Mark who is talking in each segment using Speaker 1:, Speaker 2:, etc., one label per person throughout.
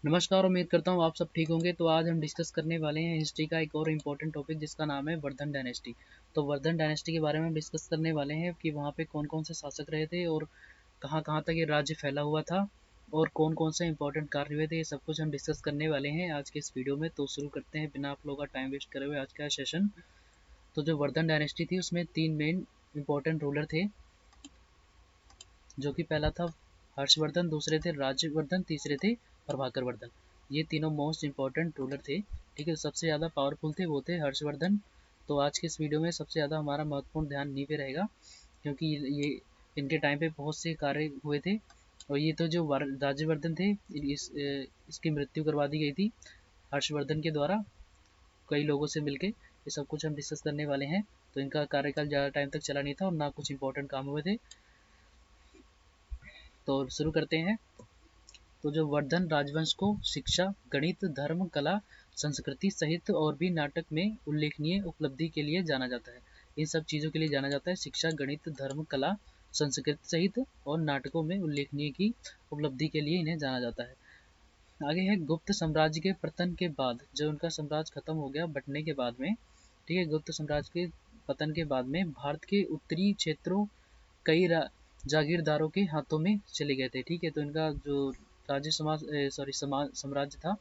Speaker 1: नमस्कार, उम्मीद करता हूँ आप सब ठीक होंगे। तो आज हम डिस्कस करने वाले हैं हिस्ट्री का एक और इम्पोर्टेंट टॉपिक जिसका नाम है वर्धन डायनेस्टी। तो वर्धन डायनेस्टी के बारे में हम डिस्कस करने वाले हैं कि वहाँ पे कौन कौन से शासक रहे थे और कहाँ कहाँ तक ये राज्य फैला हुआ था और कौन कौन से इंपॉर्टेंट कार्य हुए थे। ये सब कुछ हम डिस्कस करने वाले हैं आज के इस वीडियो में। तो शुरू करते हैं बिना आप लोगों का टाइम वेस्ट करे हुए आज का सेशन। तो जो वर्धन डायनेस्टी थी उसमें 3 मेन इंपॉर्टेंट रूलर थे, जो कि पहला था हर्षवर्धन, दूसरे थे राज्यवर्धन, तीसरे थे प्रभाकर वर्धन। ये तीनों मोस्ट इंपॉर्टेंट रूलर थे। ठीक है, सबसे ज़्यादा पावरफुल थे वो थे हर्षवर्धन। तो आज के इस वीडियो में सबसे ज़्यादा हमारा महत्वपूर्ण ध्यान इन्हीं पे रहेगा, क्योंकि ये इनके टाइम पे बहुत से कार्य हुए थे। और ये तो जो राज्यवर्धन थे इसकी मृत्यु करवा दी गई थी हर्षवर्धन के द्वारा कई लोगों से मिलके। ये सब कुछ हम डिस्कस करने वाले हैं। तो इनका कार्यकाल ज़्यादा टाइम तक चला नहीं था और ना कुछ इंपॉर्टेंट काम हुए थे। तो शुरू करते हैं। तो जो वर्धन राजवंश को शिक्षा, गणित, धर्म, कला, संस्कृति सहित और भी नाटक में उल्लेखनीय उपलब्धि के लिए जाना जाता है। इन सब चीज़ों के लिए जाना जाता है, शिक्षा, गणित, धर्म, कला, संस्कृत सहित और नाटकों में उल्लेखनीय की उपलब्धि के लिए इन्हें जाना जाता है। आगे है गुप्त साम्राज्य के पतन के बाद, जो उनका साम्राज्य खत्म हो गया बटने के बाद में। ठीक है, गुप्त साम्राज्य के पतन के बाद में भारत के उत्तरी क्षेत्रों कई जागीरदारों के हाथों में चले गए थे। ठीक है, तो इनका जो राज्य समाज साम्राज्य था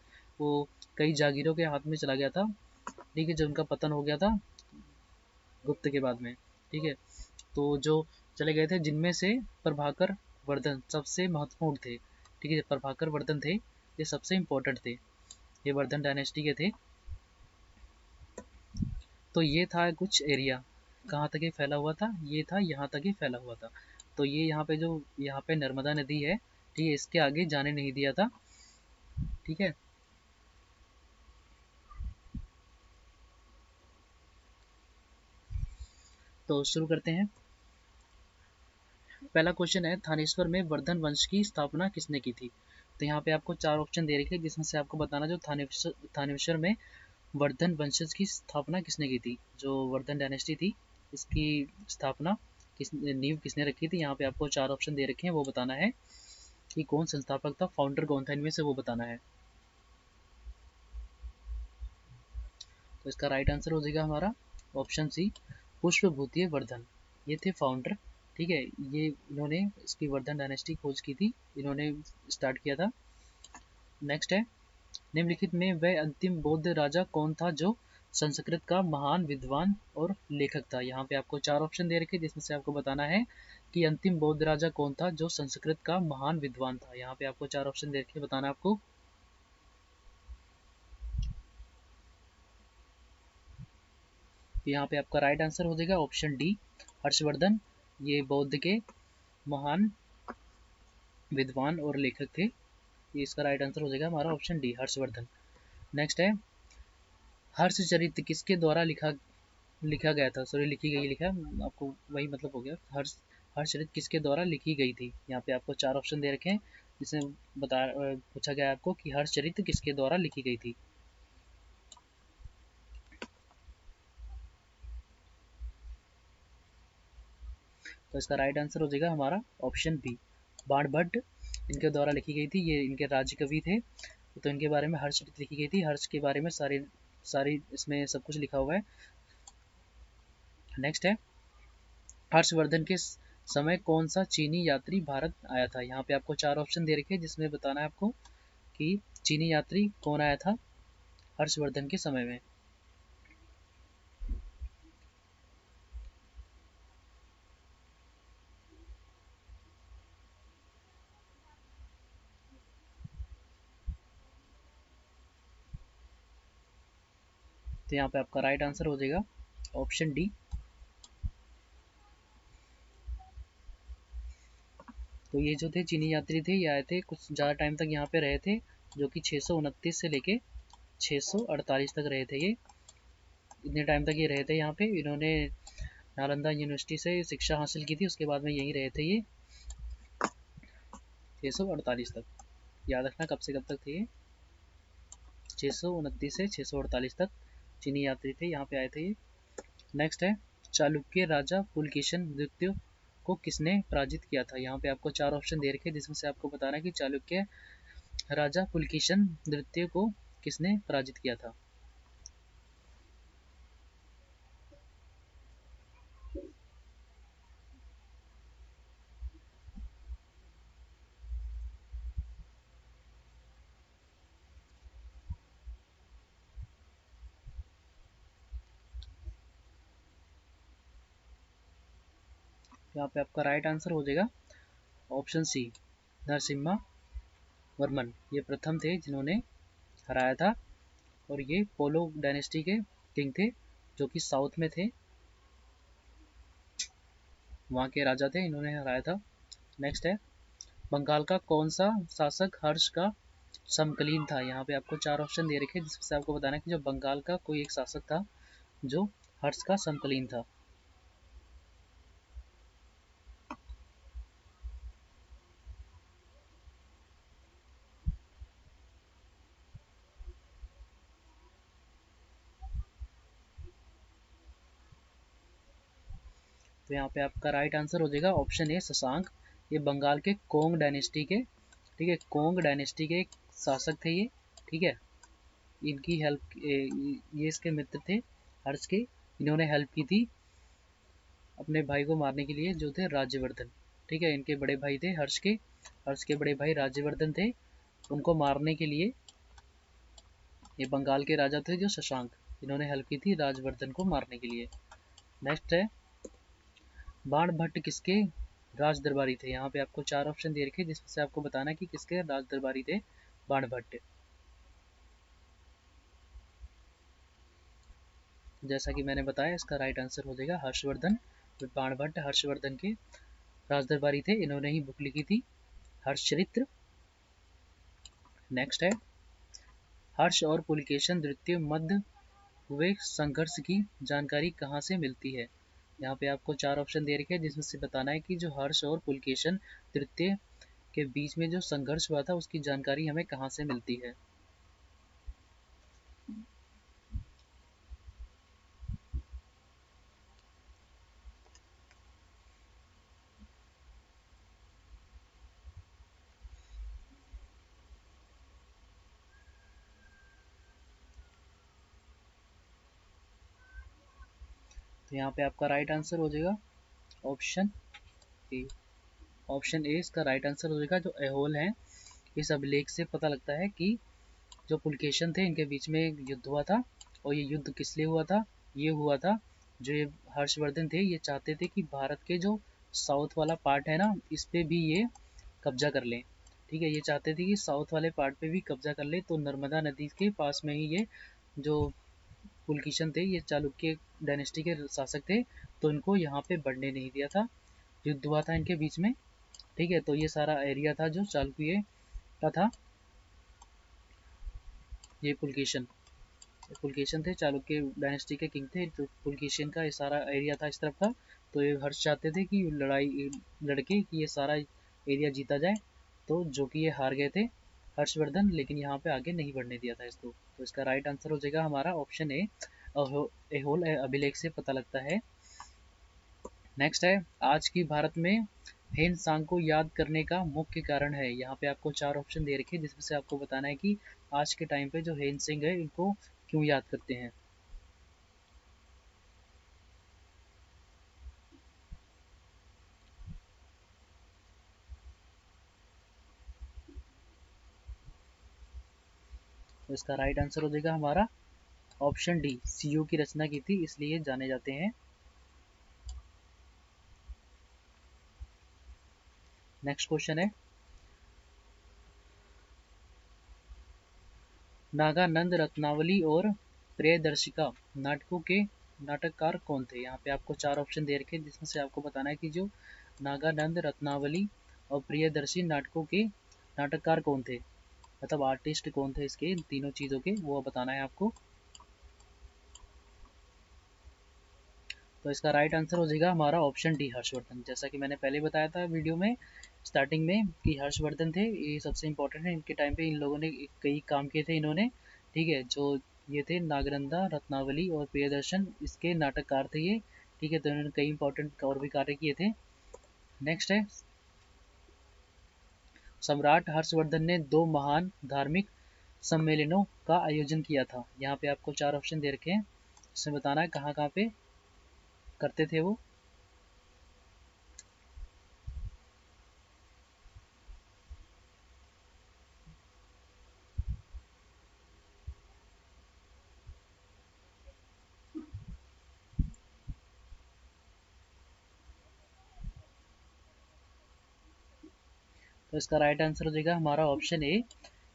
Speaker 1: वो कई जागीरों के हाथ में चला गया था। ठीक है, जब उनका पतन हो गया था गुप्त के बाद में। ठीक है, तो जो चले गए थे जिनमें से प्रभाकर वर्धन सबसे महत्वपूर्ण थे। ठीक है, प्रभाकर वर्धन थे, ये सबसे इम्पोर्टेंट थे, ये वर्धन डायनेस्टी के थे। तो ये था कुछ एरिया, कहाँ तक ये फैला हुआ था, ये था यहाँ तक ये फैला हुआ था। तो ये यहाँ पे नर्मदा नदी है। ठीक है, इसके आगे जाने नहीं दिया था। ठीक है, तो शुरू करते हैं। पहला क्वेश्चन है, थानेश्वर में वर्धन वंश की स्थापना किसने की थी। तो यहाँ पे आपको 4 ऑप्शन दे रखे, जिसमें से आपको बताना जो थानेश्वर में वर्धन वंशज की स्थापना किसने की थी। जो वर्धन डायनेस्टी थी इसकी स्थापना नींव किसने रखी थी। यहाँ पे आपको 4 ऑप्शन दे रखे हैं, वो बताना है कि कौन संस्थापक था, फाउंडर कौन था इनमें से, वो बताना है। तो इसका राइट आंसर हो जाएगा हमारा ऑप्शन सी, पुष्पभूतिय वर्धन। ये थे फाउंडर। ठीक है, ये इन्होंने इसकी वर्धन डायनेस्टी खोज की थी, इन्होंने स्टार्ट किया था। नेक्स्ट है, निम्नलिखित में वह अंतिम बौद्ध राजा कौन था जो संस्कृत का महान विद्वान और लेखक था। यहाँ पे आपको 4 ऑप्शन दे रखे, जिसमें से आपको बताना है कि अंतिम बौद्ध राजा कौन था जो संस्कृत का महान विद्वान था। यहाँ पे आपको 4 ऑप्शन दे रखे, बताना आपको। तो यहाँ पे आपका राइट आंसर हो जाएगा ऑप्शन डी, हर्षवर्धन। ये बौद्ध के महान विद्वान और लेखक थे। ये इसका राइट आंसर हो जाएगा हमारा ऑप्शन डी, हर्षवर्धन। नेक्स्ट है, हर्षचरित किसके द्वारा लिखा लिखा गया था, सॉरी लिखी गई लिखा, आपको वही मतलब हो गया। हर्षचरित किसके द्वारा लिखी गई थी। यहाँ पे आपको 4 ऑप्शन दे रखे हैं, जिसमें पूछा गया आपको कि हर्षचरित किसके द्वारा लिखी गई थी। तो इसका राइट आंसर हो जाएगा हमारा ऑप्शन बी, बाणभट्ट इनके द्वारा लिखी गई थी। ये इनके राज्य कवि थे। तो इनके बारे में हर्षचरित लिखी गई थी, हर्ष के बारे में सारी सारी इसमें सब कुछ लिखा हुआ है। नेक्स्ट है, हर्षवर्धन के समय कौन सा चीनी यात्री भारत आया था। यहाँ पे आपको 4 ऑप्शन दे रखे हैं, जिसमें बताना है आपको कि चीनी यात्री कौन आया था हर्षवर्धन के समय में। तो यहाँ पे आपका राइट आंसर हो जाएगा ऑप्शन डी। तो ये जो थे चीनी यात्री थे, ये आए थे, कुछ ज़्यादा टाइम तक यहाँ पे रहे थे, जो कि 629 से लेके 648 तक रहे थे। ये इतने टाइम तक ये रहे थे यहाँ पे। इन्होंने नालंदा यूनिवर्सिटी से शिक्षा हासिल की थी, उसके बाद में यहीं रहे थे ये 648 तक। याद रखना कब से कब तक थे ये, 629 से 648 तक चीनी यात्री थे, यहाँ पे आए थे ये। नेक्स्ट है, चालुक्य राजा पुलकेशन द्वितीय को किसने पराजित किया था। यहाँ पे आपको 4 ऑप्शन दे रखे, जिसमें से आपको बताना है कि चालुक्य राजा पुलकेशन द्वितीय को किसने पराजित किया था? यहाँ पे आपका राइट आंसर हो जाएगा ऑप्शन सी, नरसिम्हा वर्मन। ये प्रथम थे जिन्होंने हराया था, और ये पोलो डायनेस्टी के किंग थे जो कि साउथ में थे, वहाँ के राजा थे, इन्होंने हराया था। नेक्स्ट है, बंगाल का कौन सा शासक हर्ष का समकालीन था? यहाँ पे आपको चार ऑप्शन दे रखे हैं जिसमें से आपको बताना है कि जो बंगाल का कोई एक शासक था जो हर्ष का समकालीन था। तो यहाँ पे आपका राइट आंसर हो जाएगा ऑप्शन ए, शशांक। ये बंगाल के कोंग डायनेस्टी के, ठीक है, कोंग डायनेस्टी के एक शासक थे ये, ठीक है। इनकी हेल्प, ये इसके मित्र थे हर्ष के, इन्होंने हेल्प की थी अपने भाई को मारने के लिए जो थे राज्यवर्धन, ठीक है। इनके बड़े भाई थे हर्ष के, हर्ष के बड़े भाई राज्यवर्धन थे, उनको मारने के लिए ये बंगाल के राजा थे जो शशांक, इन्होंने हेल्प की थी राजवर्धन को मारने के लिए। नेक्स्ट है, बाण भट्ट किसके राज दरबारी थे? यहाँ पे आपको चार ऑप्शन दे रखे जिसमें से आपको बताना है कि किसके राज दरबारी थे बाण भट्ट। जैसा कि मैंने बताया, इसका राइट आंसर हो जाएगा हर्षवर्धन। बाण भट्ट हर्षवर्धन के राज दरबारी थे, इन्होंने ही बुक लिखी थी हर्षचरित्र। नेक्स्ट है, हर्ष और पुलकेशन द्वितीय मध्य हुए संघर्ष की जानकारी कहाँ से मिलती है? यहाँ पे आपको चार ऑप्शन दे रखे हैं जिसमें से बताना है कि जो हर्ष और पुलकेशन तृतीय के बीच में जो संघर्ष हुआ था उसकी जानकारी हमें कहाँ से मिलती है। तो यहाँ पे आपका राइट आंसर हो जाएगा ऑप्शन ए। ऑप्शन ए इसका राइट आंसर हो जाएगा। जो ऐहोल है, इस अभिलेख से पता लगता है कि जो पुलकेशन थे इनके बीच में एक युद्ध हुआ था, और ये युद्ध किस लिए हुआ था? ये हुआ था, जो ये हर्षवर्धन थे ये चाहते थे कि भारत के जो साउथ वाला पार्ट है ना, इस पे भी ये कब्जा कर लें, ठीक है। ये चाहते थे कि साउथ वाले पार्ट पे भी कब्जा कर ले, तो नर्मदा नदी के पास में ही ये जो पुलकेशन थे ये चालुक्य डायनेस्टी के शासक थे, तो इनको यहाँ पे बढ़ने नहीं दिया था। युद्ध हुआ था इनके बीच में, ठीक है। तो ये सारा एरिया था जो चालुक्य का था, ये पुलकेशन थे, चालुक्य डायनेस्टी के किंग थे, तो पुलकेशन का ये सारा एरिया था इस तरफ का। तो ये हर्ष चाहते थे कि लड़ाई लड़के कि ये सारा एरिया जीता जाए, तो जो कि ये हार गए थे हर्षवर्धन, लेकिन यहाँ पे आगे नहीं बढ़ने दिया था इसको। तो इसका राइट आंसर हो जाएगा हमारा ऑप्शन ए, ऐहोल अभिलेख से पता लगता है। नेक्स्ट है, आज की भारत में हेन सांग को याद करने का मुख्य कारण है? यहाँ पे आपको चार ऑप्शन दे रखे हैं जिसमें से आपको बताना है कि आज के टाइम पे जो हेन सिंह है इनको क्यों याद करते हैं। तो इसका राइट आंसर हो जाएगा हमारा ऑप्शन डी, सीयू की रचना की थी इसलिए जाने जाते हैं। नेक्स्ट क्वेश्चन है, नागानंद रत्नावली और प्रियदर्शिका नाटकों के नाटककार कौन थे? यहाँ पे आपको चार ऑप्शन दे रखे हैं जिसमें से आपको बताना है कि जो नागानंद रत्नावली और प्रियदर्शी नाटकों के नाटककार कौन थे, मतलब आर्टिस्ट कौन थे इसके, इन तीनों चीज़ों के, वो बताना है आपको। तो इसका राइट आंसर हो जाएगा हमारा ऑप्शन डी, हर्षवर्धन। जैसा कि मैंने पहले बताया था वीडियो में स्टार्टिंग में कि हर्षवर्धन थे, ये सबसे इम्पोर्टेंट है। इनके टाइम पे इन लोगों ने कई काम किए थे इन्होंने, ठीक है। जो ये थे नागनंदा रत्नावली और प्रियदर्शन, इसके नाटककार थे ये, ठीक है। तो इन्होंने कई इंपॉर्टेंट और भी कार्य किए थे। नेक्स्ट है, सम्राट हर्षवर्धन ने 2 महान धार्मिक सम्मेलनों का आयोजन किया था। यहाँ पे आपको 4 ऑप्शन दे रखे हैं, इसमें बताना है कहाँ कहाँ पे करते थे वो। तो इसका राइट आंसर हो जाएगा हमारा ऑप्शन ए,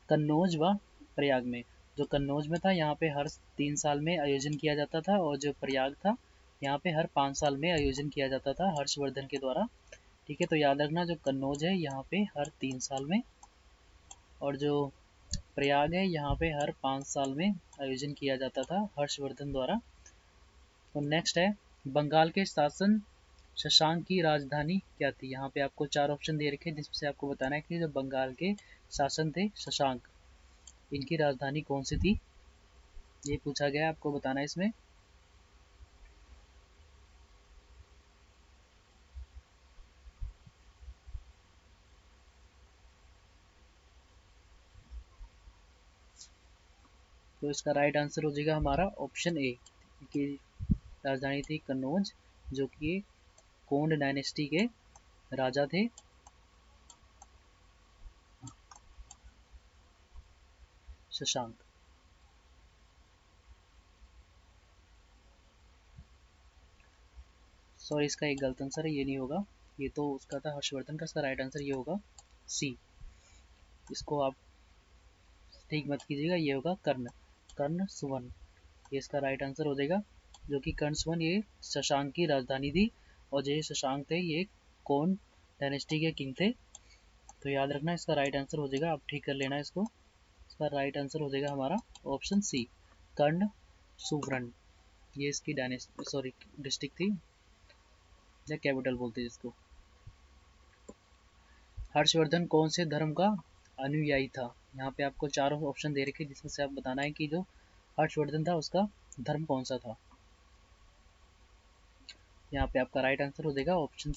Speaker 1: कन्नौज व प्रयाग में। जो कन्नौज में था यहाँ पे हर 3 साल में आयोजन किया जाता था, और जो प्रयाग था यहाँ पे हर 5 साल में आयोजन किया जाता था हर्षवर्धन के द्वारा। ठीक है, तो याद रखना जो कन्नौज है यहाँ पे हर 3 साल में, और जो प्रयाग है यहाँ पे हर 5 साल में आयोजन किया जाता था हर्षवर्धन द्वारा। तो नेक्स्ट है, बंगाल के शासन शशांक की राजधानी क्या थी। यहाँ पे आपको 4 ऑप्शन दे रखे हैं, जिसमें से आपको बताना है कि जो बंगाल के शासन थे शशांक, इनकी राजधानी कौन सी थी, ये पूछा गया है, आपको बताना है इसमें। तो इसका राइट आंसर हो जाएगा हमारा ऑप्शन ए, की राजधानी थी कन्नौज, जो कि कोंड डायनेस्टी के राजा थे शशांक। सॉरी, इसका एक गलत आंसर है, ये नहीं होगा, ये तो उसका था हर्षवर्धन का। इसका राइट आंसर ये होगा सी, इसको आप ठीक मत कीजिएगा, ये होगा कर्ण, कर्ण सुवन, ये इसका राइट आंसर हो जाएगा। जो कि कर्ण सुवन ये शशांक की राजधानी थी, और जो शशांक थे ये कौन डायनेस्टी के किंग थे। तो याद रखना इसका राइट आंसर हो जाएगा, आप ठीक कर लेना इसको। इसका राइट आंसर हो जाएगा हमारा ऑप्शन सी, कर्ण सुवर्ण, ये इसकी डायनेस्टी सॉरी डिस्ट्रिक्ट थी, या कैपिटल बोलते हैं जिसको। हर्षवर्धन कौन से धर्म का अनुयायी था। यहाँ पे आपको 4 ऑप्शन दे रखे, जिसमें से आप बताना है कि जो हर्षवर्धन था उसका धर्म कौन सा था। यहाँ पे आपका राइट आंसर हो जाएगा ऑप्शन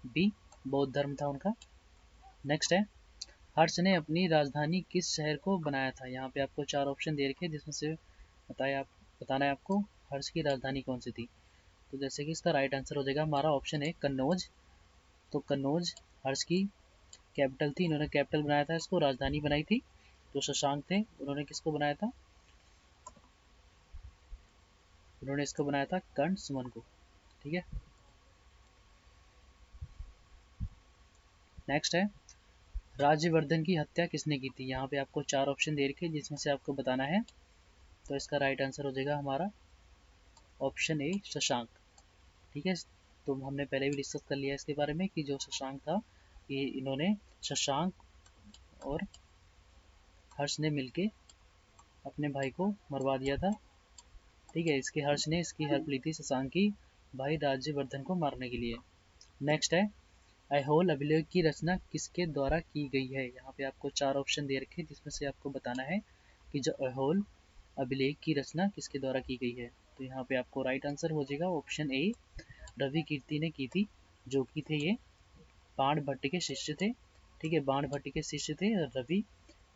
Speaker 1: बी, बौद्ध धर्म था उनका। नेक्स्ट है, हर्ष ने अपनी राजधानी किस शहर को बनाया था। यहाँ पे आपको 4 ऑप्शन दे रखे, जिसमें से बताना है आपको हर्ष की राजधानी कौन सी थी। तो जैसे कि इसका राइट आंसर हो जाएगा हमारा ऑप्शन है कन्नौज। तो कन्नौज हर्ष की कैपिटल थी, इन्होंने कैपिटल बनाया था, इसको राजधानी बनाई थी। जो शशांक थे उन्होंने किसको बनाया था, उन्होंने इसको बनाया था कर्ण सुमन को। ठीक है, नेक्स्ट है, राज्यवर्धन की हत्या किसने की थी। यहाँ पे आपको 4 ऑप्शन दे रखे, जिसमें से आपको बताना है। तो इसका राइट आंसर हो जाएगा हमारा ऑप्शन ए, शशांक। ठीक है, तो हमने पहले भी डिस्कस कर लिया इसके बारे में कि जो शशांक था ये इन्होंने शशांक और हर्ष ने मिलके अपने भाई को मरवा दिया था। ठीक है, इसके हर्ष ने इसकी हेल्प ली थी शशांक की भाई राज्यवर्धन को मारने के लिए। नेक्स्ट है, ऐहोल अभिलेख की रचना किसके द्वारा की गई है। यहाँ पे आपको 4 ऑप्शन दे रखे, जिसमें से आपको बताना है कि जो ऐहोल अभिलेख की रचना किसके द्वारा की गई है। तो यहाँ पे आपको राइट आंसर हो जाएगा ऑप्शन ए, रवि कीर्ति ने की थी, जो कि थे ये बाण भट्ट के शिष्य थे। ठीक है, बाण भट्ट के शिष्य थे रवि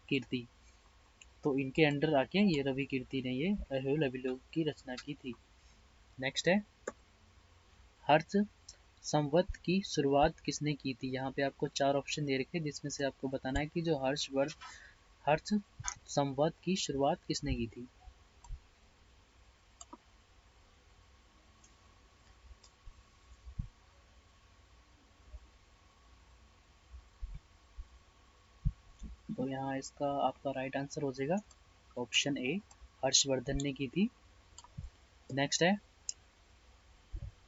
Speaker 1: कीर्ति, तो इनके अंडर आके ये रवि कीर्ति ने ये ऐहोल अभिलेख की रचना की थी। नेक्स्ट है, हर्ष संवत की शुरुआत किसने की थी। यहाँ पे आपको 4 ऑप्शन दे रखे, जिसमें से आपको बताना है कि जो हर्ष संवत की शुरुआत किसने की थी। तो यहाँ इसका आपका राइट आंसर हो जाएगा ऑप्शन ए, हर्षवर्धन ने की थी। नेक्स्ट है,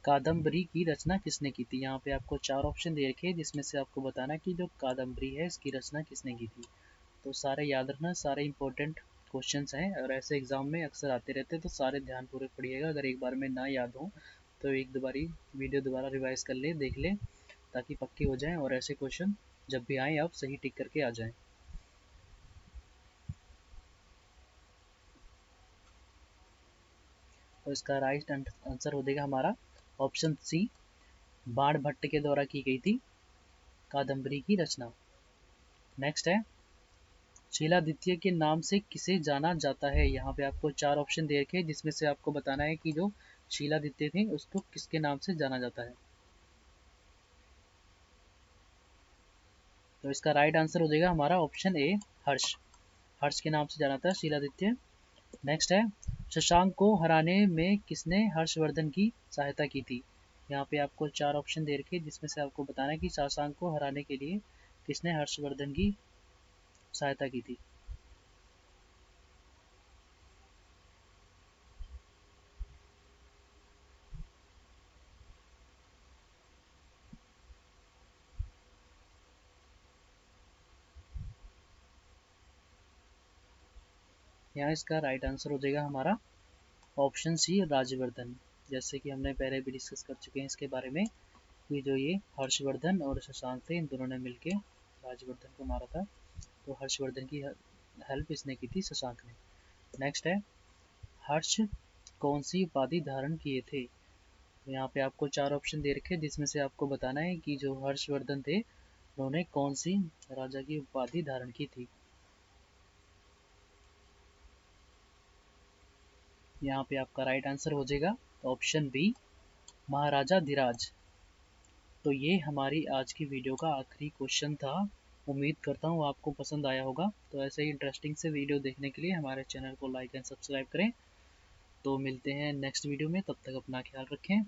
Speaker 1: कादम्बरी की रचना किसने की थी। यहाँ पे आपको 4 ऑप्शन दे रखे, जिसमें से आपको बताना है कि जो कादम्बरी है इसकी रचना किसने की थी। तो सारे याद रखना, सारे इंपॉर्टेंट क्वेश्चंस हैं और ऐसे एग्जाम में अक्सर आते रहते हैं, तो सारे ध्यानपूर्वक पढ़िएगा। अगर एक बार में ना याद हो तो एक दो बारी वीडियो दोबारा रिवाइज कर ले, देख ले, ताकि पक्के हो जाएं और ऐसे क्वेश्चन जब भी आए आप सही टिक करके आ जाएं। तो इसका राइट आंसर हो जाएगा हमारा ऑप्शन सी, बाण भट्ट के द्वारा की गई थी कादम्बरी की रचना। नेक्स्ट है, शीलादित्य के नाम से किसे जाना जाता है। यहाँ पे आपको 4 ऑप्शन दे रखे हैं जिसमें से आपको बताना है कि जो शीलादित्य थे उसको किसके नाम से जाना जाता है। तो इसका राइट आंसर हो जाएगा हमारा ऑप्शन ए, हर्ष। हर्ष के नाम से जाना था शीलादित्य। नेक्स्ट है, शशांक को हराने में किसने हर्षवर्धन की सहायता की थी। यहाँ पे आपको 4 ऑप्शन दे रखे जिसमें से आपको बताना है कि शशांक को हराने के लिए किसने हर्षवर्धन की सहायता की थी। यहाँ इसका राइट आंसर हो जाएगा हमारा ऑप्शन सी, राजवर्धन। जैसे कि हमने पहले भी डिस्कस कर चुके हैं इसके बारे में कि जो ये हर्षवर्धन और शशांक थे इन दोनों ने मिलके राजवर्धन को मारा था। तो हर्षवर्धन की हेल्प इसने की थी, शशांक ने। नेक्स्ट है, हर्ष कौन सी उपाधि धारण किए थे। तो यहाँ पे आपको 4 ऑप्शन दे रखे जिसमें से आपको बताना है कि जो हर्षवर्धन थे उन्होंने कौन सी राजा की उपाधि धारण की थी। यहाँ पे आपका राइट आंसर हो जाएगा ऑप्शन बी, महाराजा धीराज। तो ये हमारी आज की वीडियो का आखिरी क्वेश्चन था। उम्मीद करता हूँ आपको पसंद आया होगा। तो ऐसे ही इंटरेस्टिंग से वीडियो देखने के लिए हमारे चैनल को लाइक एंड सब्सक्राइब करें। तो मिलते हैं नेक्स्ट वीडियो में, तब तक अपना ख्याल रखें।